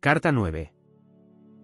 Carta 9.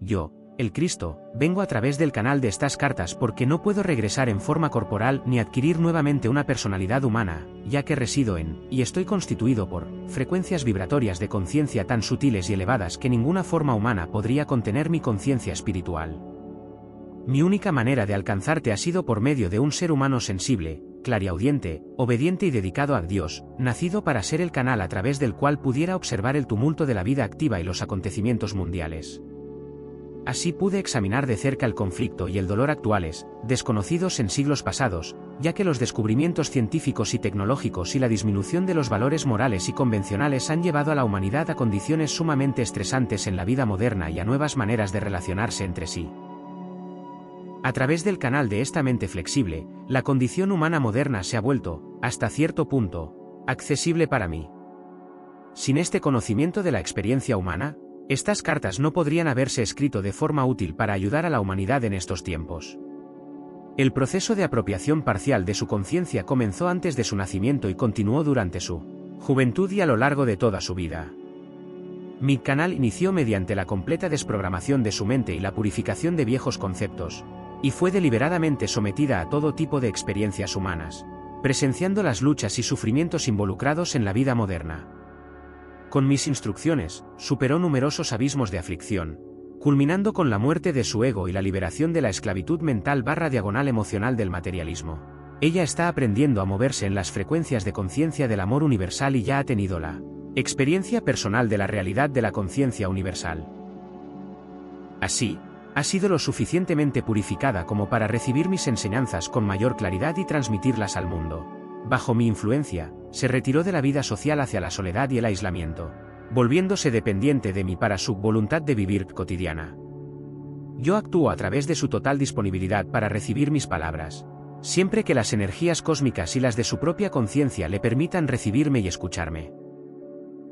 Yo, el Cristo, vengo a través del canal de estas cartas porque no puedo regresar en forma corporal ni adquirir nuevamente una personalidad humana, ya que resido en, y estoy constituido por, frecuencias vibratorias de conciencia tan sutiles y elevadas que ninguna forma humana podría contener mi conciencia espiritual. Mi única manera de alcanzarte ha sido por medio de un ser humano sensible, clariaudiente, obediente y dedicado a Dios, nacido para ser el canal a través del cual pudiera observar el tumulto de la vida activa y los acontecimientos mundiales. Así pude examinar de cerca el conflicto y el dolor actuales, desconocidos en siglos pasados, ya que los descubrimientos científicos y tecnológicos y la disminución de los valores morales y convencionales han llevado a la humanidad a condiciones sumamente estresantes en la vida moderna y a nuevas maneras de relacionarse entre sí. A través del canal de esta mente flexible, la condición humana moderna se ha vuelto, hasta cierto punto, accesible para mí. Sin este conocimiento de la experiencia humana, estas cartas no podrían haberse escrito de forma útil para ayudar a la humanidad en estos tiempos. El proceso de apropiación parcial de su conciencia comenzó antes de su nacimiento y continuó durante su juventud y a lo largo de toda su vida. Mi canal inició mediante la completa desprogramación de su mente y la purificación de viejos conceptos, y fue deliberadamente sometida a todo tipo de experiencias humanas, presenciando las luchas y sufrimientos involucrados en la vida moderna. Con mis instrucciones, superó numerosos abismos de aflicción, culminando con la muerte de su ego y la liberación de la esclavitud mental/emocional del materialismo. Ella está aprendiendo a moverse en las frecuencias de conciencia del amor universal y ya ha tenido la experiencia personal de la realidad de la conciencia universal. Así, ha sido lo suficientemente purificada como para recibir mis enseñanzas con mayor claridad y transmitirlas al mundo. Bajo mi influencia, se retiró de la vida social hacia la soledad y el aislamiento, volviéndose dependiente de mí para su voluntad de vivir cotidiana. Yo actúo a través de su total disponibilidad para recibir mis palabras, siempre que las energías cósmicas y las de su propia conciencia le permitan recibirme y escucharme.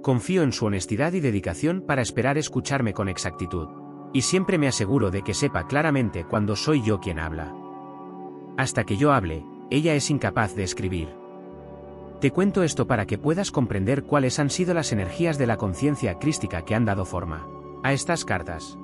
Confío en su honestidad y dedicación para esperar escucharme con exactitud, y siempre me aseguro de que sepa claramente cuando soy yo quien habla. Hasta que yo hable, ella es incapaz de escribir. Te cuento esto para que puedas comprender cuáles han sido las energías de la conciencia crística que han dado forma a estas cartas.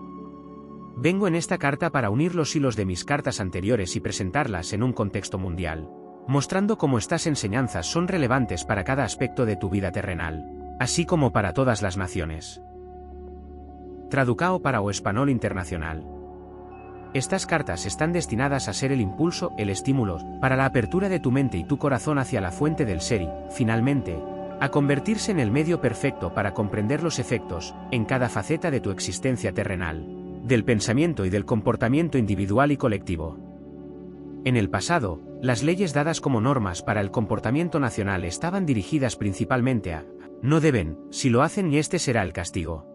Vengo en esta carta para unir los hilos de mis cartas anteriores y presentarlas en un contexto mundial, mostrando cómo estas enseñanzas son relevantes para cada aspecto de tu vida terrenal, así como para todas las naciones. Traducao para o Español Internacional. Estas cartas están destinadas a ser el impulso, el estímulo, para la apertura de tu mente y tu corazón hacia la fuente del ser y, finalmente, a convertirse en el medio perfecto para comprender los efectos, en cada faceta de tu existencia terrenal, del pensamiento y del comportamiento individual y colectivo. En el pasado, las leyes dadas como normas para el comportamiento nacional estaban dirigidas principalmente a no deben, si lo hacen y este será el castigo.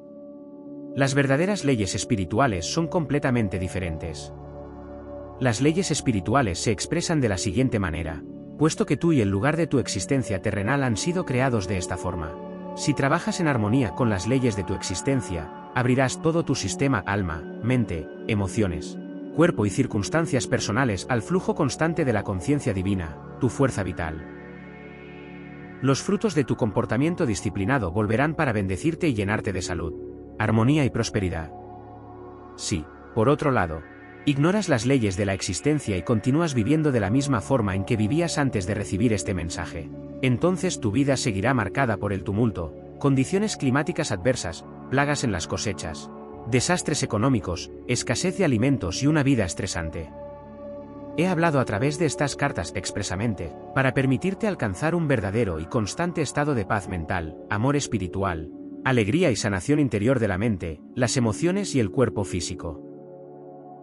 Las verdaderas leyes espirituales son completamente diferentes. Las leyes espirituales se expresan de la siguiente manera: puesto que tú y el lugar de tu existencia terrenal han sido creados de esta forma, si trabajas en armonía con las leyes de tu existencia, abrirás todo tu sistema, alma, mente, emociones, cuerpo y circunstancias personales al flujo constante de la conciencia divina, tu fuerza vital. Los frutos de tu comportamiento disciplinado volverán para bendecirte y llenarte de salud, armonía y prosperidad. Si, por otro lado, ignoras las leyes de la existencia y continúas viviendo de la misma forma en que vivías antes de recibir este mensaje, entonces tu vida seguirá marcada por el tumulto, condiciones climáticas adversas, plagas en las cosechas, desastres económicos, escasez de alimentos y una vida estresante. He hablado a través de estas cartas expresamente, para permitirte alcanzar un verdadero y constante estado de paz mental, amor espiritual, alegría y sanación interior de la mente, las emociones y el cuerpo físico.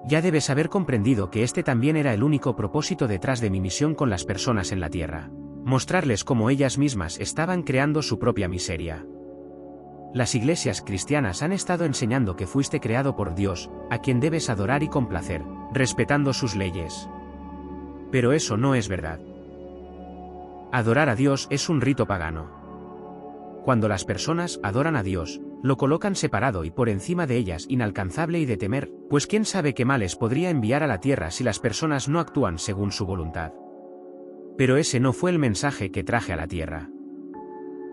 Ya debes haber comprendido que este también era el único propósito detrás de mi misión con las personas en la Tierra: mostrarles cómo ellas mismas estaban creando su propia miseria. Las iglesias cristianas han estado enseñando que fuiste creado por Dios, a quien debes adorar y complacer, respetando sus leyes. Pero eso no es verdad. Adorar a Dios es un rito pagano. Cuando las personas adoran a Dios, lo colocan separado y por encima de ellas, inalcanzable y de temer, pues quién sabe qué males podría enviar a la tierra si las personas no actúan según su voluntad. Pero ese no fue el mensaje que traje a la tierra.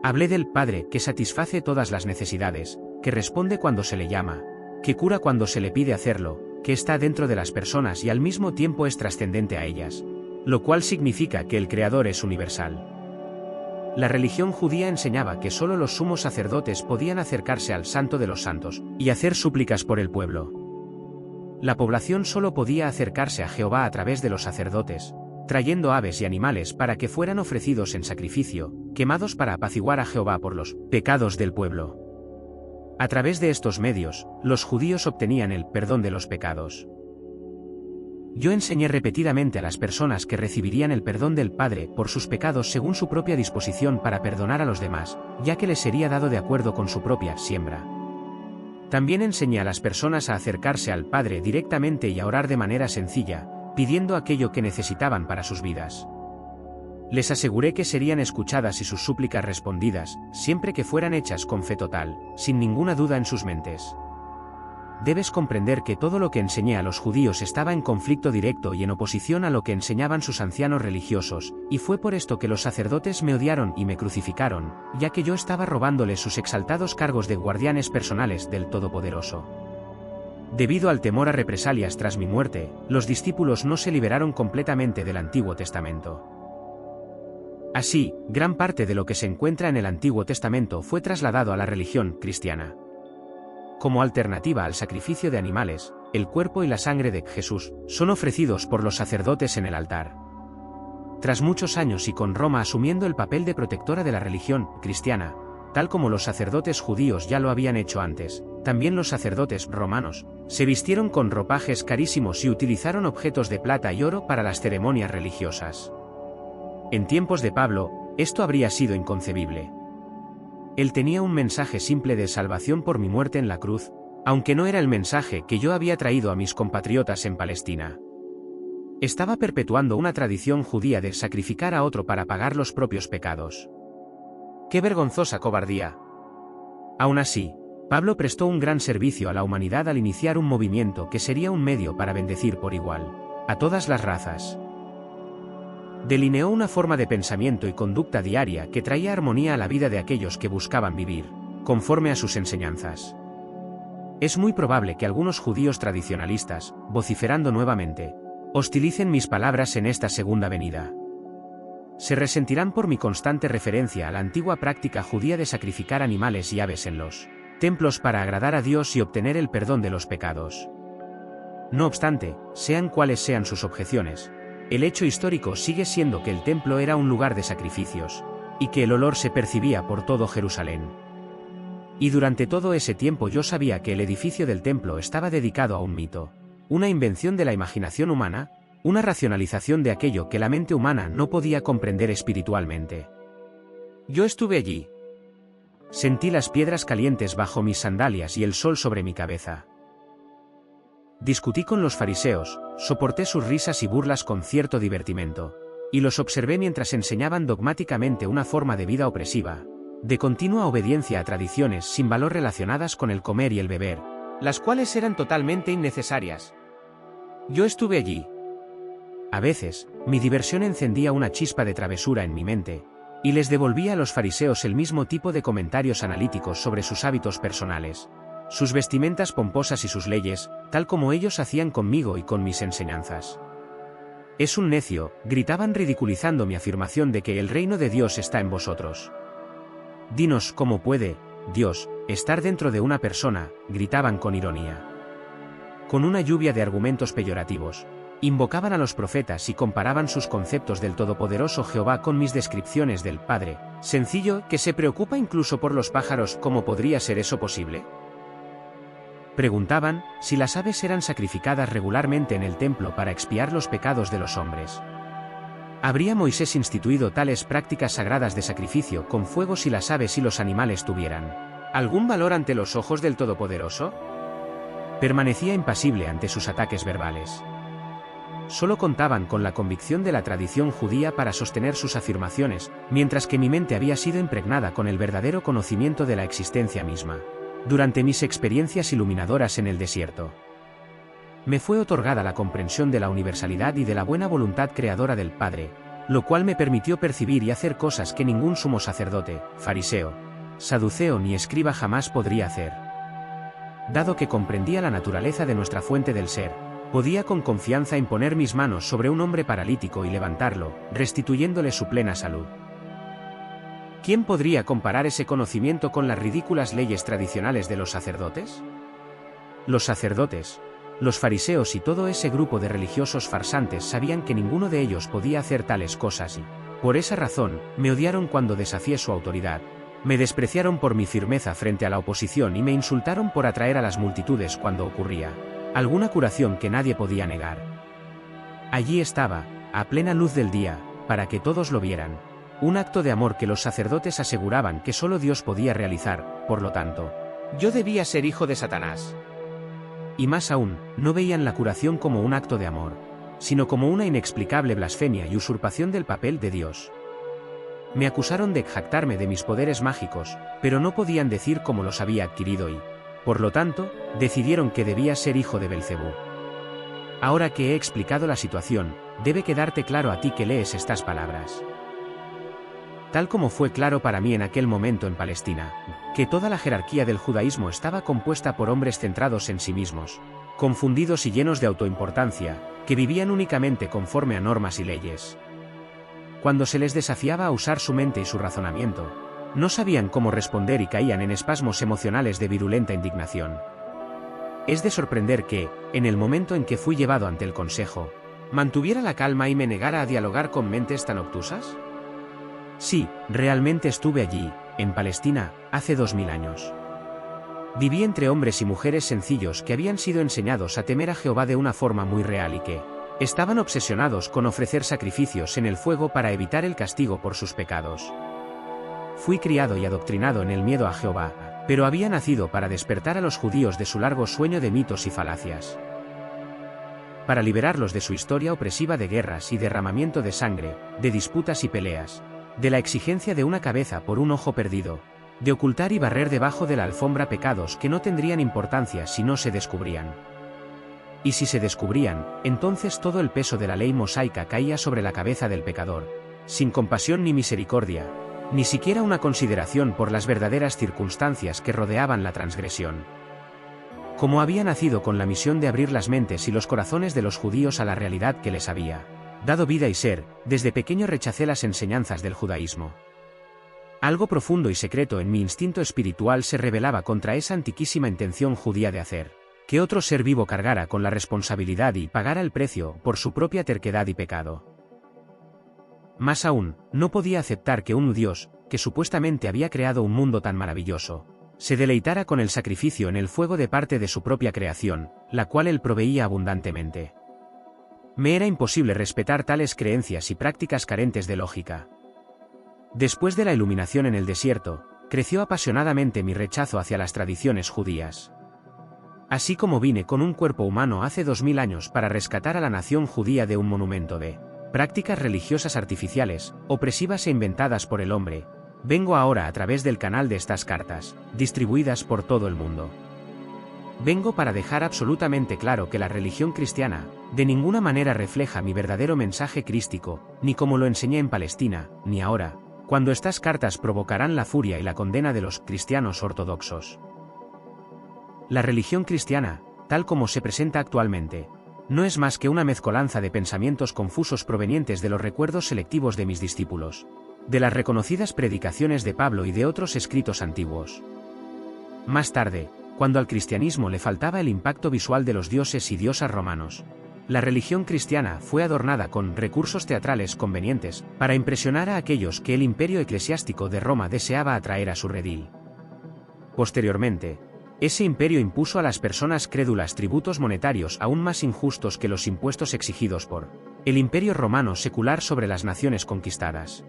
Hablé del Padre que satisface todas las necesidades, que responde cuando se le llama, que cura cuando se le pide hacerlo, que está dentro de las personas y al mismo tiempo es trascendente a ellas, lo cual significa que el Creador es universal. La religión judía enseñaba que solo los sumos sacerdotes podían acercarse al Santo de los Santos y hacer súplicas por el pueblo. La población solo podía acercarse a Jehová a través de los sacerdotes, trayendo aves y animales para que fueran ofrecidos en sacrificio, quemados para apaciguar a Jehová por los pecados del pueblo. A través de estos medios, los judíos obtenían el perdón de los pecados. Yo enseñé repetidamente a las personas que recibirían el perdón del Padre por sus pecados según su propia disposición para perdonar a los demás, ya que les sería dado de acuerdo con su propia siembra. También enseñé a las personas a acercarse al Padre directamente y a orar de manera sencilla, pidiendo aquello que necesitaban para sus vidas. Les aseguré que serían escuchadas y sus súplicas respondidas, siempre que fueran hechas con fe total, sin ninguna duda en sus mentes. Debes comprender que todo lo que enseñé a los judíos estaba en conflicto directo y en oposición a lo que enseñaban sus ancianos religiosos, y fue por esto que los sacerdotes me odiaron y me crucificaron, ya que yo estaba robándoles sus exaltados cargos de guardianes personales del Todopoderoso. Debido al temor a represalias tras mi muerte, los discípulos no se liberaron completamente del Antiguo Testamento. Así, gran parte de lo que se encuentra en el Antiguo Testamento fue trasladado a la religión cristiana. Como alternativa al sacrificio de animales, el cuerpo y la sangre de Jesús son ofrecidos por los sacerdotes en el altar. Tras muchos años y con Roma asumiendo el papel de protectora de la religión cristiana, tal como los sacerdotes judíos ya lo habían hecho antes, también los sacerdotes romanos se vistieron con ropajes carísimos y utilizaron objetos de plata y oro para las ceremonias religiosas. En tiempos de Pablo, esto habría sido inconcebible. Él tenía un mensaje simple de salvación por mi muerte en la cruz, aunque no era el mensaje que yo había traído a mis compatriotas en Palestina. Estaba perpetuando una tradición judía de sacrificar a otro para pagar los propios pecados. ¡Qué vergonzosa cobardía! Aún así, Pablo prestó un gran servicio a la humanidad al iniciar un movimiento que sería un medio para bendecir por igual a todas las razas. Delineó una forma de pensamiento y conducta diaria que traía armonía a la vida de aquellos que buscaban vivir conforme a sus enseñanzas. Es muy probable que algunos judíos tradicionalistas, vociferando nuevamente, hostilicen mis palabras en esta segunda venida. Se resentirán por mi constante referencia a la antigua práctica judía de sacrificar animales y aves en los templos para agradar a Dios y obtener el perdón de los pecados. No obstante, sean cuales sean sus objeciones, el hecho histórico sigue siendo que el templo era un lugar de sacrificios, y que el olor se percibía por todo Jerusalén. Y durante todo ese tiempo yo sabía que el edificio del templo estaba dedicado a un mito, una invención de la imaginación humana, una racionalización de aquello que la mente humana no podía comprender espiritualmente. Yo estuve allí. Sentí las piedras calientes bajo mis sandalias y el sol sobre mi cabeza. Discutí con los fariseos, soporté sus risas y burlas con cierto divertimento, y los observé mientras enseñaban dogmáticamente una forma de vida opresiva, de continua obediencia a tradiciones sin valor relacionadas con el comer y el beber, las cuales eran totalmente innecesarias. Yo estuve allí. A veces, mi diversión encendía una chispa de travesura en mi mente, y les devolvía a los fariseos el mismo tipo de comentarios analíticos sobre sus hábitos personales, sus vestimentas pomposas y sus leyes, tal como ellos hacían conmigo y con mis enseñanzas. Es un necio, gritaban ridiculizando mi afirmación de que el reino de Dios está en vosotros. Dinos cómo puede, Dios, estar dentro de una persona, gritaban con ironía. Con una lluvia de argumentos peyorativos, invocaban a los profetas y comparaban sus conceptos del todopoderoso Jehová con mis descripciones del Padre, sencillo, que se preocupa incluso por los pájaros. ¿Cómo podría ser eso posible? Preguntaban si las aves eran sacrificadas regularmente en el templo para expiar los pecados de los hombres. ¿Habría Moisés instituido tales prácticas sagradas de sacrificio con fuego si las aves y los animales tuvieran algún valor ante los ojos del Todopoderoso? Permanecía impasible ante sus ataques verbales. Solo contaban con la convicción de la tradición judía para sostener sus afirmaciones, mientras que mi mente había sido impregnada con el verdadero conocimiento de la existencia misma. Durante mis experiencias iluminadoras en el desierto, me fue otorgada la comprensión de la universalidad y de la buena voluntad creadora del Padre, lo cual me permitió percibir y hacer cosas que ningún sumo sacerdote, fariseo, saduceo ni escriba jamás podría hacer. dado que comprendía la naturaleza de nuestra fuente del ser, podía con confianza imponer mis manos sobre un hombre paralítico y levantarlo, restituyéndole su plena salud. ¿Quién podría comparar ese conocimiento con las ridículas leyes tradicionales de los sacerdotes? Los sacerdotes, los fariseos y todo ese grupo de religiosos farsantes sabían que ninguno de ellos podía hacer tales cosas y, por esa razón, me odiaron cuando desafié su autoridad. Me despreciaron por mi firmeza frente a la oposición y me insultaron por atraer a las multitudes cuando ocurría alguna curación que nadie podía negar. Allí estaba, a plena luz del día, para que todos lo vieran. Un acto de amor que los sacerdotes aseguraban que solo Dios podía realizar, por lo tanto, yo debía ser hijo de Satanás. Y más aún, no veían la curación como un acto de amor, sino como una inexplicable blasfemia y usurpación del papel de Dios. Me acusaron de jactarme de mis poderes mágicos, pero no podían decir cómo los había adquirido y, por lo tanto, decidieron que debía ser hijo de Belcebú. Ahora que he explicado la situación, debe quedarte claro a ti que lees estas palabras. Tal como fue claro para mí en aquel momento en Palestina, que toda la jerarquía del judaísmo estaba compuesta por hombres centrados en sí mismos, confundidos y llenos de autoimportancia, que vivían únicamente conforme a normas y leyes. Cuando se les desafiaba a usar su mente y su razonamiento, no sabían cómo responder y caían en espasmos emocionales de virulenta indignación. Es de sorprender que, en el momento en que fui llevado ante el consejo, mantuviera la calma y me negara a dialogar con mentes tan obtusas. Sí, realmente estuve allí, en Palestina, hace 2000 años. Viví entre hombres y mujeres sencillos que habían sido enseñados a temer a Jehová de una forma muy real y que estaban obsesionados con ofrecer sacrificios en el fuego para evitar el castigo por sus pecados. Fui criado y adoctrinado en el miedo a Jehová, pero había nacido para despertar a los judíos de su largo sueño de mitos y falacias. Para liberarlos de su historia opresiva de guerras y derramamiento de sangre, de disputas y peleas, de la exigencia de una cabeza por un ojo perdido, de ocultar y barrer debajo de la alfombra pecados que no tendrían importancia si no se descubrían. Y si se descubrían, entonces todo el peso de la ley mosaica caía sobre la cabeza del pecador, sin compasión ni misericordia, ni siquiera una consideración por las verdaderas circunstancias que rodeaban la transgresión. Como había nacido con la misión de abrir las mentes y los corazones de los judíos a la realidad que les había dado vida y ser, desde pequeño rechacé las enseñanzas del judaísmo. Algo profundo y secreto en mi instinto espiritual se rebelaba contra esa antiquísima intención judía de hacer que otro ser vivo cargara con la responsabilidad y pagara el precio por su propia terquedad y pecado. Más aún, no podía aceptar que un Dios, que supuestamente había creado un mundo tan maravilloso, se deleitara con el sacrificio en el fuego de parte de su propia creación, la cual él proveía abundantemente. Me era imposible respetar tales creencias y prácticas carentes de lógica. Después de la iluminación en el desierto, creció apasionadamente mi rechazo hacia las tradiciones judías. Así como vine con un cuerpo humano hace 2000 años para rescatar a la nación judía de un monumento de prácticas religiosas artificiales, opresivas e inventadas por el hombre, vengo ahora a través del canal de estas cartas, distribuidas por todo el mundo. Vengo para dejar absolutamente claro que la religión cristiana, de ninguna manera refleja mi verdadero mensaje crístico, ni como lo enseñé en Palestina, ni ahora, cuando estas cartas provocarán la furia y la condena de los cristianos ortodoxos. La religión cristiana, tal como se presenta actualmente, no es más que una mezcolanza de pensamientos confusos provenientes de los recuerdos selectivos de mis discípulos, de las reconocidas predicaciones de Pablo y de otros escritos antiguos. Más tarde, cuando al cristianismo le faltaba el impacto visual de los dioses y diosas romanos, la religión cristiana fue adornada con recursos teatrales convenientes para impresionar a aquellos que el imperio eclesiástico de Roma deseaba atraer a su redil. Posteriormente, ese imperio impuso a las personas crédulas tributos monetarios aún más injustos que los impuestos exigidos por el imperio romano secular sobre las naciones conquistadas.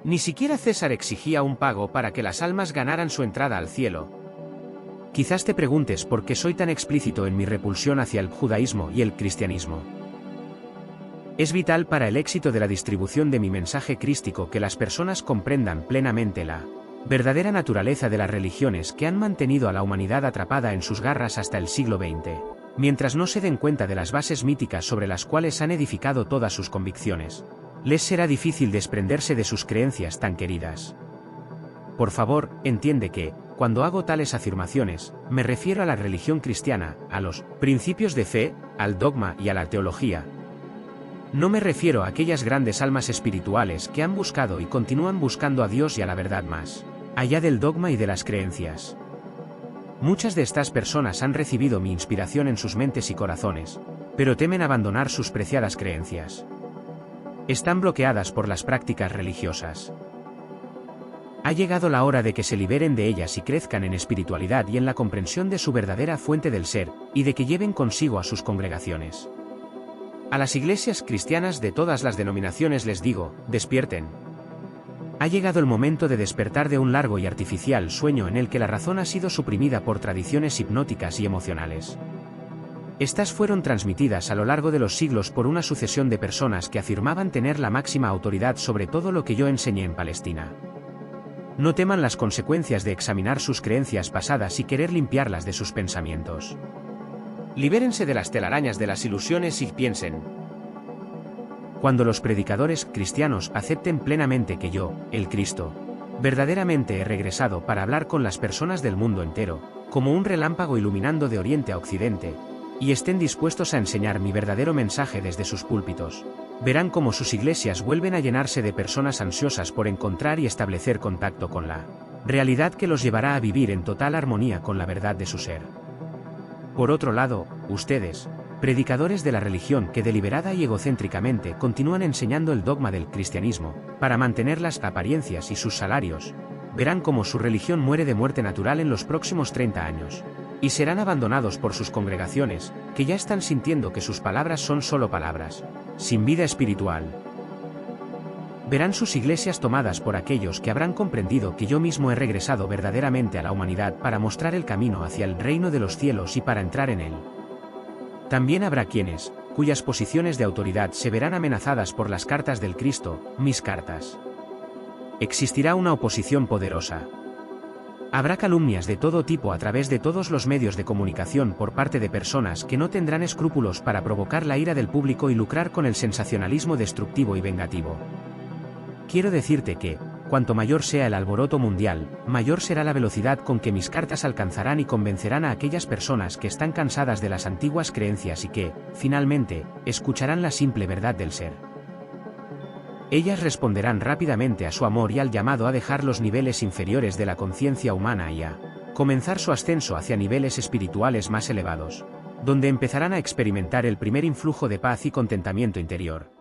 Ni siquiera César exigía un pago para que las almas ganaran su entrada al cielo. Quizás te preguntes por qué soy tan explícito en mi repulsión hacia el judaísmo y el cristianismo. Es vital para el éxito de la distribución de mi mensaje crístico que las personas comprendan plenamente la verdadera naturaleza de las religiones que han mantenido a la humanidad atrapada en sus garras hasta el siglo XX, mientras no se den cuenta de las bases míticas sobre las cuales han edificado todas sus convicciones. Les será difícil desprenderse de sus creencias tan queridas. Por favor, entiende que, cuando hago tales afirmaciones, me refiero a la religión cristiana, a los principios de fe, al dogma y a la teología. No me refiero a aquellas grandes almas espirituales que han buscado y continúan buscando a Dios y a la verdad más allá del dogma y de las creencias. Muchas de estas personas han recibido mi inspiración en sus mentes y corazones, pero temen abandonar sus preciadas creencias. Están bloqueadas por las prácticas religiosas. Ha llegado la hora de que se liberen de ellas y crezcan en espiritualidad y en la comprensión de su verdadera fuente del ser, y de que lleven consigo a sus congregaciones. A las iglesias cristianas de todas las denominaciones les digo, despierten. Ha llegado el momento de despertar de un largo y artificial sueño en el que la razón ha sido suprimida por tradiciones hipnóticas y emocionales. Estas fueron transmitidas a lo largo de los siglos por una sucesión de personas que afirmaban tener la máxima autoridad sobre todo lo que yo enseñé en Palestina. No teman las consecuencias de examinar sus creencias pasadas y querer limpiarlas de sus pensamientos. Libérense de las telarañas de las ilusiones y piensen. Cuando los predicadores cristianos acepten plenamente que yo, el Cristo, verdaderamente he regresado para hablar con las personas del mundo entero, como un relámpago iluminando de oriente a occidente, y estén dispuestos a enseñar mi verdadero mensaje desde sus púlpitos, verán cómo sus iglesias vuelven a llenarse de personas ansiosas por encontrar y establecer contacto con la realidad que los llevará a vivir en total armonía con la verdad de su ser. Por otro lado, ustedes, predicadores de la religión que deliberada y egocéntricamente continúan enseñando el dogma del cristianismo, para mantener las apariencias y sus salarios, verán cómo su religión muere de muerte natural en los próximos 30 años, y serán abandonados por sus congregaciones, que ya están sintiendo que sus palabras son solo palabras, sin vida espiritual. Verán sus iglesias tomadas por aquellos que habrán comprendido que yo mismo he regresado verdaderamente a la humanidad para mostrar el camino hacia el reino de los cielos y para entrar en él. También habrá quienes, cuyas posiciones de autoridad se verán amenazadas por las cartas del Cristo, mis cartas. Existirá una oposición poderosa. Habrá calumnias de todo tipo a través de todos los medios de comunicación por parte de personas que no tendrán escrúpulos para provocar la ira del público y lucrar con el sensacionalismo destructivo y vengativo. Quiero decirte que, cuanto mayor sea el alboroto mundial, mayor será la velocidad con que mis cartas alcanzarán y convencerán a aquellas personas que están cansadas de las antiguas creencias y que, finalmente, escucharán la simple verdad del ser. Ellas responderán rápidamente a su amor y al llamado a dejar los niveles inferiores de la conciencia humana y a comenzar su ascenso hacia niveles espirituales más elevados, donde empezarán a experimentar el primer influjo de paz y contentamiento interior.